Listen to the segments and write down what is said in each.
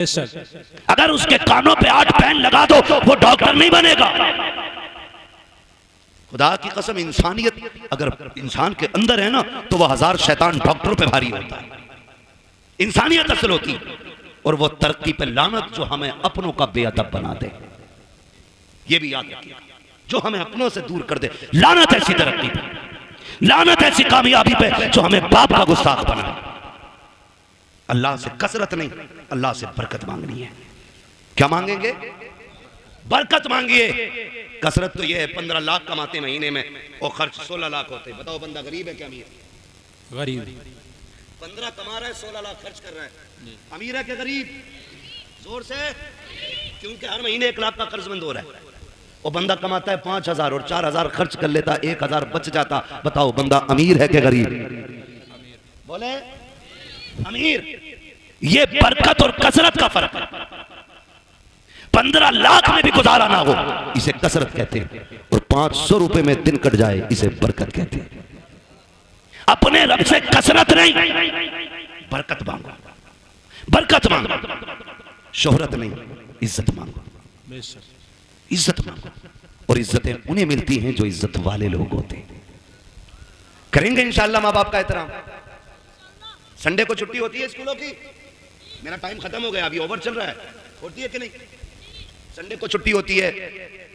अगर उसके कानों पे 8 पेन लगा दो वो डॉक्टर नहीं बनेगा। खुदा की कसम, इंसानियत अगर इंसान के अंदर है ना तो वह 1000 शैतान डॉक्टरों पे भारी होता है। इंसानियत असल होती और वो तरक्की पे लानत जो हमें अपनों का बेअदब बना दे। ये भी याद रखिए, जो हमें अपनों से दूर कर दे, लानत ऐसी तरक्की पे, लानत ऐसी कामयाबी पे जो हमें बाप का गुस्ताख बनाए। अल्लाह से कसरत नहीं, अल्लाह से बरकत मांगनी है। क्या मांगेंगे? बरकत मांगिए। कसरत तो ये है 15 लाख कमाते महीने में और खर्च 16 लाख होते। बताओ बंदा गरीब है क्या अमीर? गरीब। 15 कमा रहा है, 16 लाख खर्च कर रहा है। अमीर है क्या गरीब? जोर से, क्योंकि हर महीने 1 लाख का कर्जमंद हो रहा है। वो बंदा कमाता है 5000 और 4000 खर्च कर लेता, 1000 बच जाता। बताओ बंदा अमीर है क्या गरीब? बोले अमीर। ये बरकत और कसरत का फर्क है। 15 लाख में भी गुजारा ना हो इसे कसरत कहते हैं, और 500 रुपए में दिन कट जाए इसे बरकत कहते हैं। अपने रब से कसरत नहीं, बरकत मांगो, बरकत मांगो। शोहरत नहीं, इज्जत मांगो, इज्जत मांगो। और इज्जतें उन्हें मिलती हैं जो इज्जत वाले लोग होते हैं। करेंगे इंशाअल्लाह माँ बाप का एहतराम। संडे को छुट्टी होती है स्कूलों की? मेरा टाइम खत्म हो गया, अभी ओवर चल रहा है। होती है कि नहीं? संडे को छुट्टी होती है,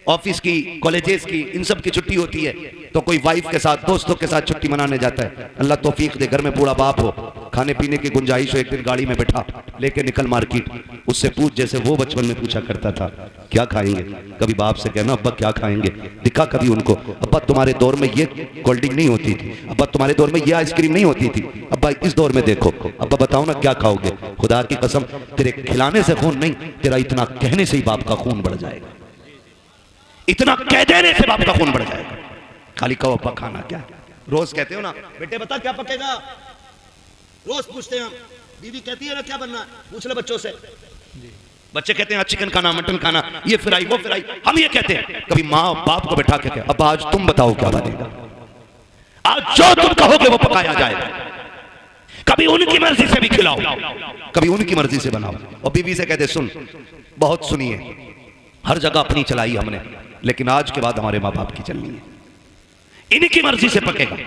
ऑफिस की, कॉलेजेस की, इन सब की छुट्टी होती है। तो कोई वाइफ के साथ, दोस्तों के साथ छुट्टी मनाने जाता है। अल्लाह तौफीक दे, घर में बूढ़ा बाप हो, खाने पीने की गुंजाइश हो, एक दिन गाड़ी में बैठा लेके निकल मार्केट, उससे पूछ जैसे वो बचपन में पूछा करता था क्या खाएंगे। कभी बाप से कहना अब्बा क्या खाएंगे, दिखा कभी उनको अब्बा तुम्हारे दौर में ये कोल्ड ड्रिंक नहीं होती थी, अब्बा तुम्हारे दौर में ये आइसक्रीम नहीं होती थी, अब्बा इस दौर में देखो, अब्बा बताओ ना क्या खाओगे। खुदा की कसम, तेरे खिलाने से खून नहीं, तेरा इतना कहने से ही बाप का खून बढ़ जाएगा। इतना कह देने से बाप का खून बढ़ जाएगा। खाली कहो अब्बा खाना क्या है। रोज कहते हो ना बेटे बता क्या पकेगा, रोज पूछते हैं हम। बीवी कहती है ना क्या बनना है, पूछ ले बच्चों से। बच्चे कहते हैं चिकन खाना, मटन खाना, ये फ्राई वो फ्राई। हम ये कहते हैं, कभी माँ बाप को बैठा के अब आज तुम बताओ क्या बनेगा, आज जो तुम कहोगे वो पकाया जाएगा। कभी उनकी मर्जी से भी खिलाओ, कभी उनकी मर्जी से बनाओ। और बीवी से कहते सुन, बहुत सुनिए, हर जगह अपनी चलाई हमने, लेकिन आज के बाद हमारे माँ बाप की चलनी है। इनकी मर्जी से पकेगा,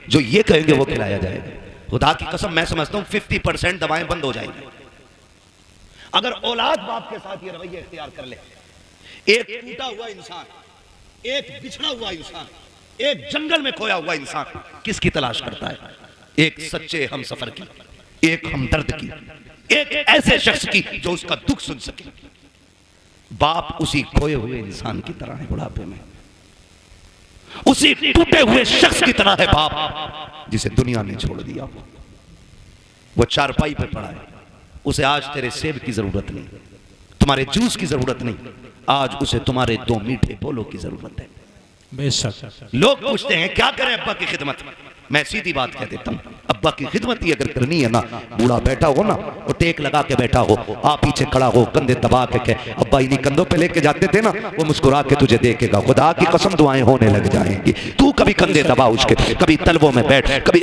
जो ये कहेंगे वो खिलाया जाएगा। खुदा की कसम, मैं समझता हूं 50% दवाएं बंद हो जाएंगी अगर औलाद बाप के साथ ये रवैया इख्तियार कर ले। एक टूटा हुआ इंसान, एक बिछड़ा हुआ इंसान, एक जंगल में खोया हुआ इंसान किसकी तलाश करता है? एक सच्चे हम सफर की, एक हमदर्द की, एक ऐसे शख्स की जो उसका दुख सुन सके। बाप उसी खोए हुए इंसान की तरह है बुढ़ापे में, उसी टूटे हुए शख्स की तरह है बाप जिसे दुनिया ने छोड़ दिया। वो चारपाई पे पड़ा है, उसे आज तेरे सेब की जरूरत नहीं, तुम्हारे जूस की जरूरत नहीं, आज उसे तुम्हारे 2 मीठे बोलों की जरूरत है। बेशक लोग पूछते हैं क्या करें अब्बा की खिदमत। मैं सीधी बात कह देता हूं, अब्बा की खिदमत ही अगर करनी है ना, बूढ़ा बैठा हो ना, वो टेक लगा के बैठा हो, आप पीछे खड़ा हो, कंधे दबा के अब्बा इन्हीं कंधों पे लेके जाते थे ना, वो मुस्कुरा के तुझे देखेगा। खुदा की कसम दुआएं होने लग जाएंगी। तू कभी कंधे दबा उसके, कभी तलवों में बैठ, कभी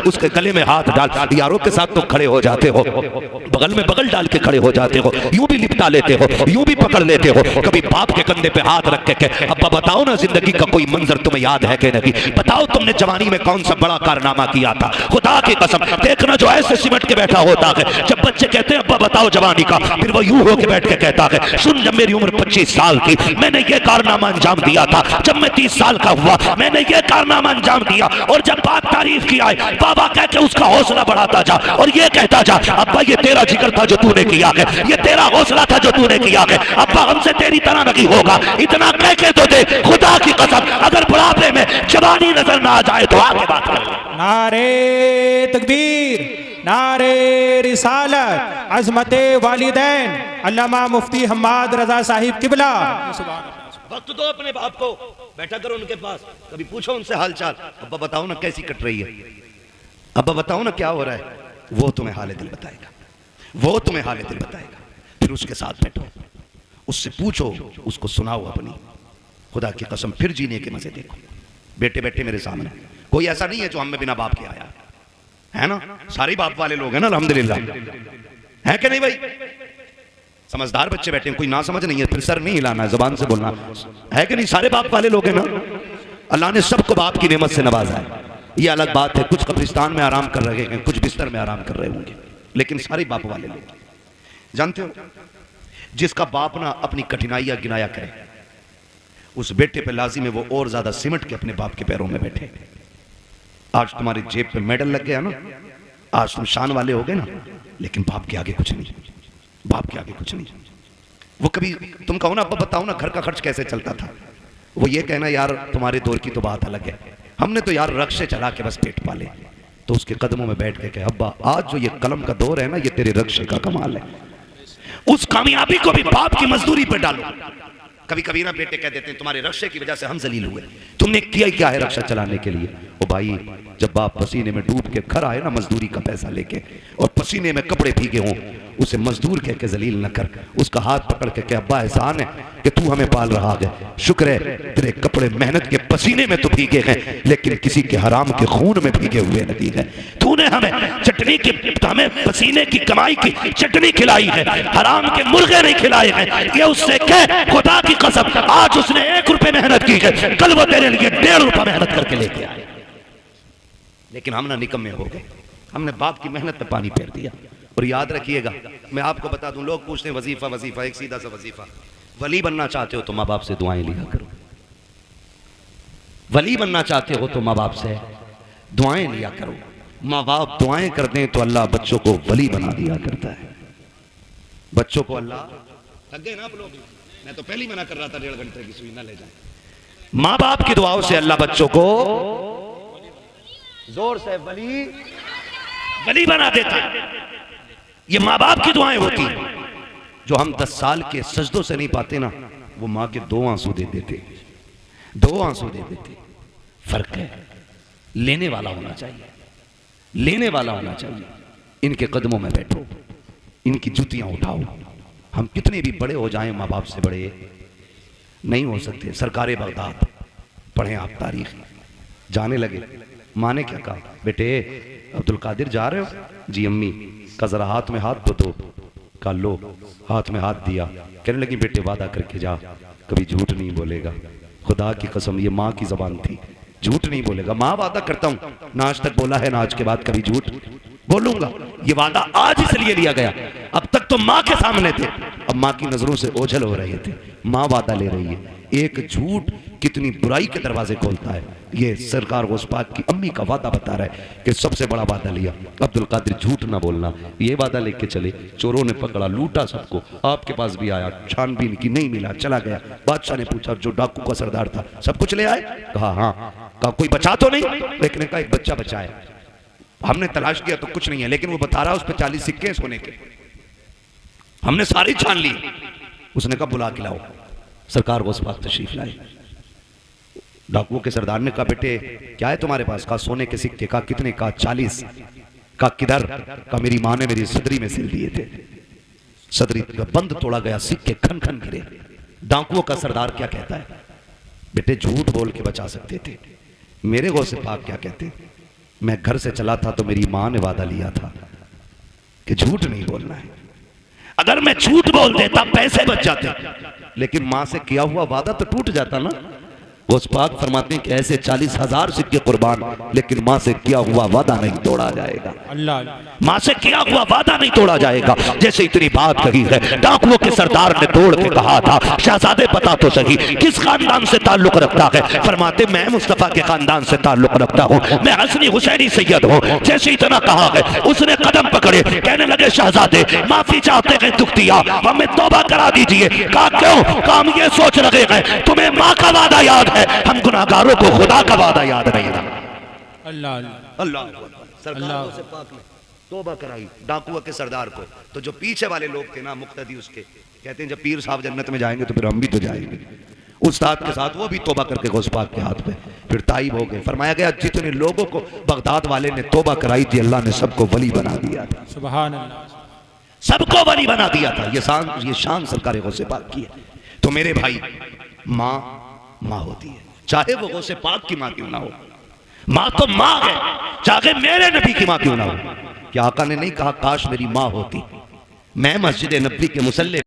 उसके गले में हाथ डाल। यारों के साथ तो खड़े हो जाते हो, बगल में बगल डाल के खड़े हो जाते हो, यूं भी लिपटा लेते हो, यूं भी पकड़ लेते हो। कभी बाप के कंधे पे हाथ रख के अब्बा बताओ ना जिंदगी का कोई मंजर तुम्हें याद है कि नहीं, बताओ तुमने जवानी में कौन सा बड़ा कारनामा किया था। खुदा की कसम देखना, जो ऐसे सिमट के बैठा होता है, जब बच्चे कहते हैं अब्बा बताओ जवानी का, फिर वो यूं होके बैठ के कहता है सुन, जब मेरी उम्र 25 साल थी मैंने ये कारनामा अंजाम दिया था, जब मैं 30 साल का हुआ मैंने ये कारनामा अंजाम दिया। और जब बाप तारीफ किया है, बाबा कह के उसका हौसला बढ़ाता जा और ये कहता जा अब्बा ये तेरा जिक्र था जो तूने किया है, ये तेरा हौसला था जो तूने किया है, अब्बा हमसे तेरी तरह नहीं होगा। इतना कह के तो दे। खुदा की कसम अगर बुढ़ापे में जवानी नजर ना आ जाए तो आगे बात कर। नारे तकबीर, नारे रिसालत, अज़मते वालिदैन, अल्लामा मुफ्ती हम्माद रजा साहिब किबला। वक्त दो अपने बाप को, बैठा करो उनके पास, कभी पूछो उनसे हालचाल। अब्बा बताओ ना कैसी कट रही है, अब्बा बताओ ना क्या हो रहा है। वो तुम्हें हाले दिल बताएगा, वो तुम्हें हाले दिल बताएगा। फिर उसके साथ बैठो, उससे पूछो, उसको सुनाओ अपनी। खुदा की कसम फिर जीने के मजे देखो। बेटे बैठे मेरे सामने, कोई ऐसा नहीं है जो हम में बिना बाप के आया है ना, सारे बाप वाले लोग हैं ना अल्हम्दुलिल्लाह, है कि नहीं भाई? समझदार बच्चे बैठे हैं, कोई ना समझ नहीं है, फिर सर नहीं हिलाना है, जुबान से बोलना है कि नहीं। सारे बाप वाले लोग हैं ना, अल्लाह ने सबको बाप की नेमत से नवाजा है। ये अलग बात है, कुछ कब्रिस्तान में आराम कर रहे हैं, कुछ बिस्तर में आराम कर रहे होंगे, लेकिन सारे बाप वाले लोग। जानते हो, जिसका बाप ना अपनी कठिनाइयां गिनाया करे, उस बेटे पे लाजिम है वो और ज्यादा सिमट के अपने बाप के पैरों में बैठे। आज तुम्हारी जेब पे मेडल लग गया ना, आज तुम शान वाले हो गए ना, लेकिन बाप के आगे कुछ नहीं, बाप के आगे कुछ नहीं। वो कभी तुम कहो ना, अब बताओ ना घर का खर्च कैसे चलता था, वो ये कहना यार तुम्हारे दौर की तो बात अलग है, हमने तो यार रक्शे चला के बस पेट पाले। तो उसके कदमों में बैठ के कहे अब्बा आज जो ये कलम का दौर है ना, ये तेरे रक्शे का कमाल है, उस कामयाबी को भी बाप की मजदूरी पे डालो। कभी कभी ना बेटे कह देते हैं तुम्हारे रक्शे की वजह से हम जलील हुए, तुमने किया क्या है रक्षा चलाने के लिए। ओ भाई, जब बाप पसीने में डूब के घर आए ना मजदूरी का पैसा लेके, और पसीने में कपड़े भीगे हों, उसे मजदूर कह के जलील न कर, उसका हाथ पकड़ के कह अब्बा एहसान है कि तू हमें पाल रहा है, शुक्र है तेरे कपड़े मेहनत के पसीने में तो भीगे हैं, लेकिन किसी के हराम के खून में भीगे हुए नहीं है। तूने हमें चटनी की, हमें पसीने की कमाई की चटनी खिलाई है, हराम के मुर्गे नहीं खिलाए हैं। ये उससे कह खुदा की कसम, आज उसने 1 रुपए मेहनत की है, कल वो तेरे लिए 1.5 रुपया मेहनत करके लेके आए। लेकिन हम ना निकम्मे हो गए, हमने बाप की मेहनत पे पानी फेर दिया। और याद रखिएगा, मैं आपको बता दूं, लोग पूछते हैं वजीफा वजीफा, एक सीधा सा वजीफा, वली बनना चाहते हो तो माँ बाप से दुआएं लिया करो, वली बनना चाहते हो तो माँ बाप से दुआएं लिया करो। माँ बाप दुआएं कर दें तो अल्लाह बच्चों को वली बना दिया करता है। बच्चों को अल्लाह, थक गए ना आप लोग, मैं तो पहले ही मना कर रहा था 1.5 घंटे की सुई ना ले जाए। माँ बाप की दुआओं से अल्लाह बच्चों को जोर से वली बना देता है। ये माँ बाप की दुआएं होती हैं। जो हम 10 साल के सजदों से नहीं पाते ना, वो माँ के 2 आंसू दे देते, 2 आंसू दे देते। फर्क है, लेने वाला होना चाहिए, लेने वाला होना चाहिए। इनके कदमों में बैठो, इनकी जूतियां उठाओ। हम कितने भी बड़े हो जाएं, माँ बाप से बड़े नहीं हो सकते। सरकारे बगदाद पढ़ें आप तारीख, जाने लगे, माँ ने क्या कहा, बेटे अब्दुल कादिर जा रहे हो? जी अम्मी। का जरा हाथ में हाथ दो, का लो, हाथ में हाथ दिया। कहने लगी बेटे वादा करके जा, कभी झूठ नहीं बोलेगा। खुदा की कसम, ये माँ की जबान थी, झूठ नहीं बोलेगा। माँ वादा करता हूँ, ना आज तक बोला है ना आज के बाद कभी झूठ बोलूंगा। ये वादा आज इसलिए लिया गया, अब तक तो माँ के सामने थे, अब माँ की नजरों से ओझल हो रहे थे। माँ वादा ले रही है। एक झूठ कितनी बुराई के दरवाजे खोलता है। ये सरकार गौस पाक की अम्मी का वादा बता रहा है कि सबसे बड़ा वादा लिया, अब्दुल कादिर झूठ ना बोलना। ये वादा लेके चले, चोरों ने पकड़ा, लूटा सबको। आपके पास भी आया, छानबीन की, नहीं मिला, चला गया। बादशाह ने पूछा जो डाकू का सरदार था, सब कुछ ले आए? कहा हाँ। कहा कोई बचा तो नहीं? एक ने कहा एक बच्चा बचा है, हमने तलाश किया तो कुछ नहीं है, लेकिन वो बता रहा है उस पर 40 सिक्के सोने के, हमने सारी छान ली। उसने कहा बुला के लाओ। सरकार गौस पाक तशरीफ लाए। डाकुओं के सरदार ने कहा बेटे क्या है तुम्हारे पास? कहा सोने के सिक्के। कहा कितने? कहा 40। कहा किधर? कहा मेरी माँ ने मेरी सदरी में सिल दिए थे। सदरी का बंद तोड़ा गया, सिक्के खन खन गिरे। डाकुओं का सरदार क्या कहता है? बेटे झूठ बोल के बचा सकते थे। मेरे गौसे पाक क्या कहते? मैं घर से चला था तो मेरी माँ ने वादा लिया था कि झूठ नहीं बोलना है। अगर मैं झूठ बोल देता पैसे बच जाते, लेकिन माँ से किया हुआ वादा तो टूट जाता ना। गौस पाक फरमाते हैं कि ऐसे 40,000 सिक्के कुर्बान, लेकिन माँ से किया हुआ वादा नहीं तोड़ा जाएगा। अल्लाह, माँ से किया हुआ वादा नहीं तोड़ा जाएगा। जैसे इतनी बात कही है, डाकुओं के सरदार ने तोड़ के कहा था शहजादे पता तो सही किस खानदान से ताल्लुक रखता है? फरमाते मैं मुस्तफा के खानदान से ताल्लुक रखता हूँ, मैं हसनी हुसैनी सैयद हूँ। जैसे इतना कहा है, उसने कदम पकड़े, कहने लगे शहजादे माफी चाहते हैं, दुख दिया, हमें तौबा करा दीजिए। कहा क्यों? काम ये सोच रहे हैं तुम्हें माँ का वादा याद है, हम गुनाहगारों को खुदा का वादा याद नहीं था। अल्लाह अल्लाह। सरकार से पाक ने तौबा कराई डाकुआ के सरदार को। तो जो पीछे वाले लोग थे ना मुक्तदी उसके, कहते हैं जब पीर साहब जन्नत में जाएंगे तो फिर हम भी तो जाएंगे। उस्ताद के साथ वो भी तौबा करके गौस पाक के हाथ पे फिर ताइब हो गए। फरमाया गया जितने लोगों को बगदाद वाले ने तौबा कराई थी, अल्लाह ने सबको वली बना दिया था। सुभान अल्लाह, सबको वली बना दिया था। ये शान सरकार गौस पाक की है। तो मेरे भाई, माँ होती है, चाहे वो गौसे पाक की माँ क्यों ना हो। माँ तो माँ है, चाहे मेरे नबी की माँ क्यों ना हो। क्या आका ने नहीं कहा काश मेरी माँ होती, मैं मस्जिद नबी के मुसल्ले